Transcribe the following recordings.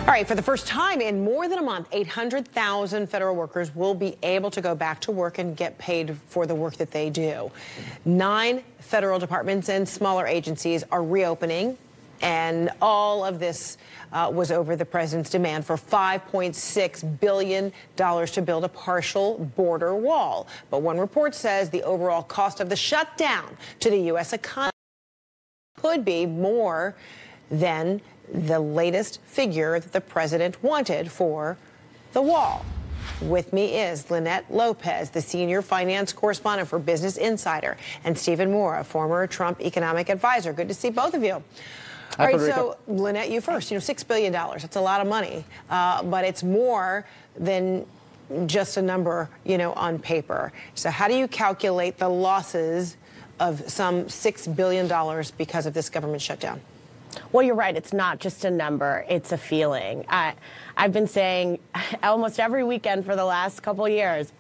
All right, for the first time in more than a month, 800,000 federal workers will be able to go back to work and get paid for the work that they do. 9 federal departments and smaller agencies are reopening, and all of this was over the president's demand for $5.6 billion to build a partial border wall. But one report says the overall cost of the shutdown to the U.S. economy could be more than the latest figure that the president wanted for the wall. With me is Lynette Lopez, the senior finance correspondent for Business Insider, and Stephen Moore, a former Trump economic advisor. Good to see both of you. All right, so Lynette, you first. You know, $6 billion, that's a lot of money, but it's more than just a number, you know, on paper. So how do you calculate the losses of some $6 billion because of this government shutdown? Well, you're right. It's not just a number. It's a feeling. I've been saying almost every weekend for the last couple of years,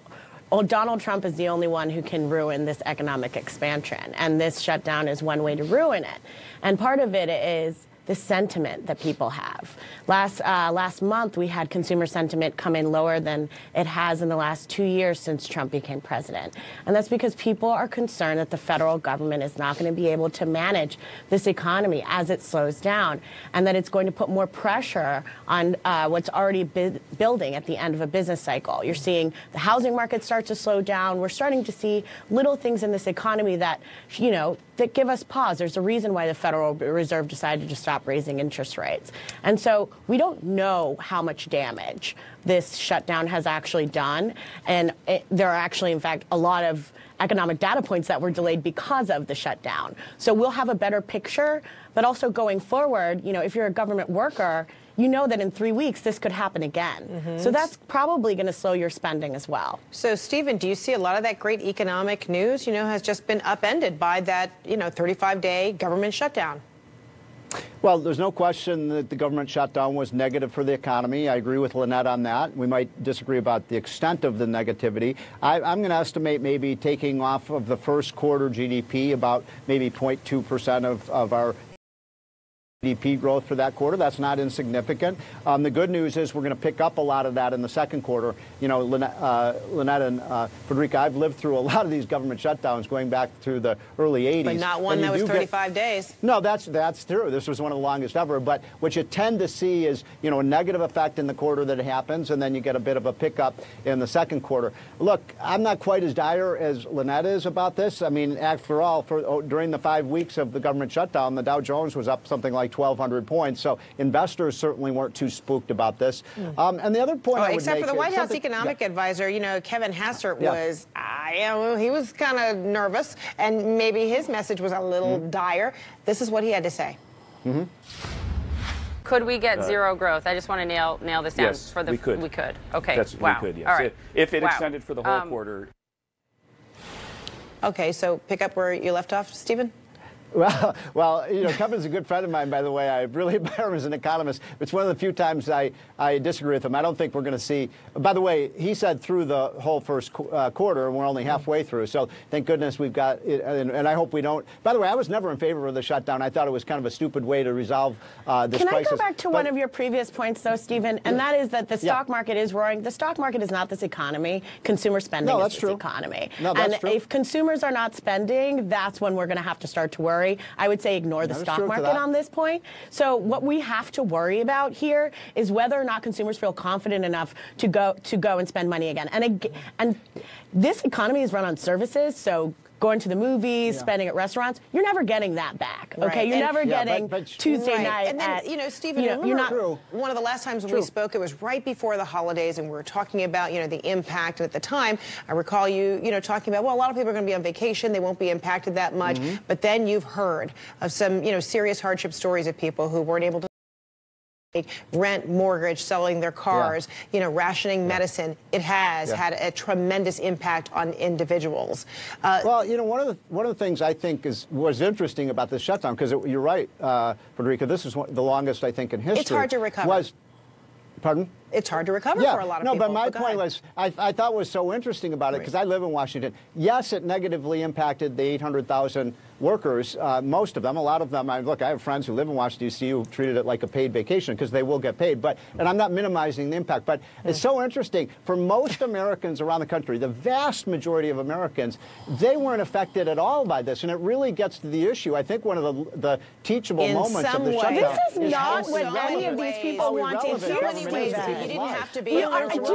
well, Donald Trump is the only one who can ruin this economic expansion. And this shutdown is one way to ruin it. And part of it is the sentiment that people have. Last month, we had consumer sentiment come in lower than it has in the last 2 years since Trump became president. And that's because people are concerned that the federal government is not going to be able to manage this economy as it slows down, and that it's going to put more pressure on what's already building at the end of a business cycle. You're seeing the housing market start to slow down. We're starting to see little things in this economy that, you know, that give us pause. There's a reason why the Federal Reserve decided to stop raising interest rates. And so we don't know how much damage this shutdown has actually done. And there are actually, in fact, a lot of economic data points that were delayed because of the shutdown. So we'll have a better picture, but also going forward, you know, if you're a government worker, you know that in 3 weeks this could happen again. So that's probably going to slow your spending as well. So, Stephen, do you see a lot of that great economic news, you know, has just been upended by that, you know, 35-day government shutdown? Well, there's no question that the government shutdown was negative for the economy. I agree with Lynette on that. We might disagree about the extent of the negativity. I'm going to estimate maybe taking off of the first quarter GDP about maybe 0.2% of our GDP growth for that quarter. That's not insignificant. The good news is we're going to pick up a lot of that in the second quarter. You know, Lynette and Frederica, I've lived through a lot of these government shutdowns going back through the early 80s. But not one that was 35 days. No, that's true. This was one of the longest ever. But what you tend to see is, you know, a negative effect in the quarter that it happens, and then you get a bit of a pickup in the second quarter. Look, I'm not quite as dire as Lynette is about this. I mean, after all, during the 5 weeks of the government shutdown, the Dow Jones was up something like 1,200 points. So investors certainly weren't too spooked about this. And the other point I would except make for the White House economic advisor, you know, Kevin Hassert was, he was kind of nervous, and maybe his message was a little dire. This is what he had to say. Could we get zero growth? I just want to nail this down. Yes, we could. We could. Okay. We could, yes. All right. If it extended for the whole quarter. Okay, so pick up where you left off, Stephen. Well, you know, Kevin's a good friend of mine, by the way. I really admire him as an economist. It's one of the few times I disagree with him. I don't think we're going to see. By the way, he said through the whole first quarter, and we're only halfway through. So thank goodness we've got it, and I hope we don't. By the way, I was never in favor of the shutdown. I thought it was kind of a stupid way to resolve this crisis. Can I go back to one of your previous points, though, Stephen? And that is that the stock market is roaring. The stock market is not this economy. Consumer spending is this economy. That's true. If consumers are not spending, that's when we're going to have to start to worry. I would say ignore the stock market on this point. So what we have to worry about here is whether or not consumers feel confident enough to go and spend money again. And this economy is run on services, so going to the movies, spending at restaurants, you're never getting that back. Okay, you're never getting Tuesday night. And then, you know, Stephen, you're not one of the last times when we spoke, it was right before the holidays, and we were talking about, you know, the impact. And at the time, I recall you know, talking about, well, a lot of people are going to be on vacation, they won't be impacted that much. But then you've heard of some, you know, serious hardship stories of people who weren't able to rent, mortgage, selling their cars, you know, rationing medicine. It has had a tremendous impact on individuals. Well, you know, one of the things I think was interesting about this shutdown, because you're right, Frederica, this is the longest I think in history. It's hard to recover. Pardon? it's hard to recover for a lot of people. No, but my point was, I thought was so interesting about it, because I live in Washington. Yes, it negatively impacted the 800,000 workers, most of them. A lot of them, look, I have friends who live in Washington, D.C. who treated it like a paid vacation, because they will get paid. And I'm not minimizing the impact, but it's so interesting. For most Americans around the country, the vast majority of Americans, they weren't affected at all by this. And it really gets to the issue. I think one of the teachable moments of the shutdown. This is not what any of these people want to hear. You didn't have to be. Do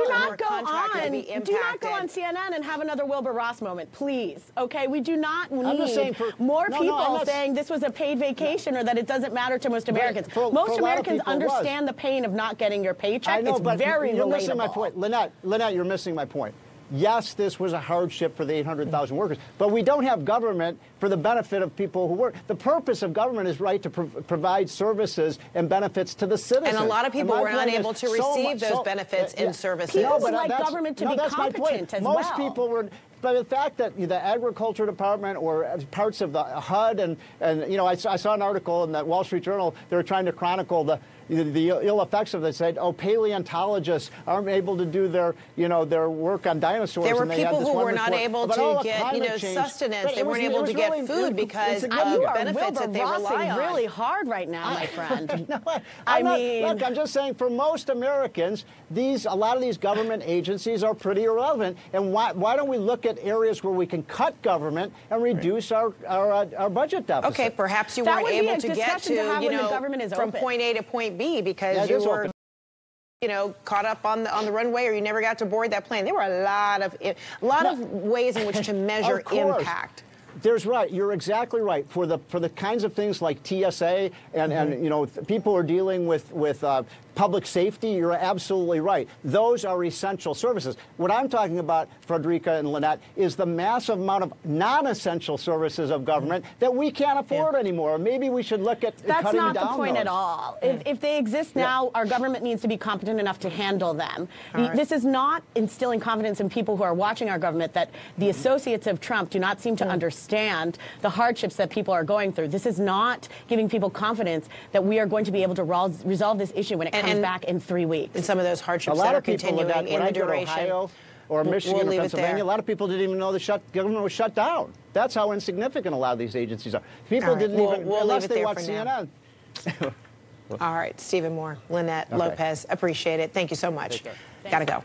not go on CNN and have another Wilbur Ross moment, please. Okay, we do not need more people saying this was a paid vacation or that it doesn't matter to most Americans. Most Americans understand the pain of not getting your paycheck. I know, it's but very you're relatable. missing my point. Lynette, you're missing my point. Yes, this was a hardship for the 800,000 workers, but we don't have government for the benefit of people who work. The purpose of government is to provide services and benefits to the citizens. And a lot of people were unable to receive those benefits and services. People would like government to be competent as well. Most people were. But the fact that the Agriculture Department or parts of the HUD and I saw an article in the Wall Street Journal. They were trying to chronicle the ill effects of this. Said, paleontologists aren't able to do their work on dinosaurs. There were and people who were not able to get sustenance. They weren't able to get food because of benefits that they rely on. Really hard right now, my friend. Look, I'm just saying, for most Americans, a lot of these government agencies are pretty irrelevant. And why don't we look at areas where we can cut government and reduce our budget deficit? Okay, perhaps you weren't able to get to from point A to point B because you were caught up on the runway, or you never got to board that plane. There were a lot of ways in which to measure impact. You're exactly right. For the kinds of things like TSA and people are dealing with public safety, you're absolutely right. Those are essential services. What I'm talking about, Frederica and Lynette, is the massive amount of non-essential services of government that we can't afford anymore. Maybe we should look at cutting down. That's not the point at all. If they exist now, our government needs to be competent enough to handle them. This is not instilling confidence in people who are watching our government that the associates of Trump do not seem to understand the hardships that people are going through. This is not giving people confidence that we are going to be able to resolve this issue when it comes back in 3 weeks. And some of those hardships that are continuing in the duration. Ohio or Michigan or Pennsylvania, a lot of people didn't even know the government was shut down. That's how insignificant a lot of these agencies are. People didn't even, unless they watch CNN. All right, Stephen Moore, Lynette Lopez, appreciate it. Thank you so much. Gotta go.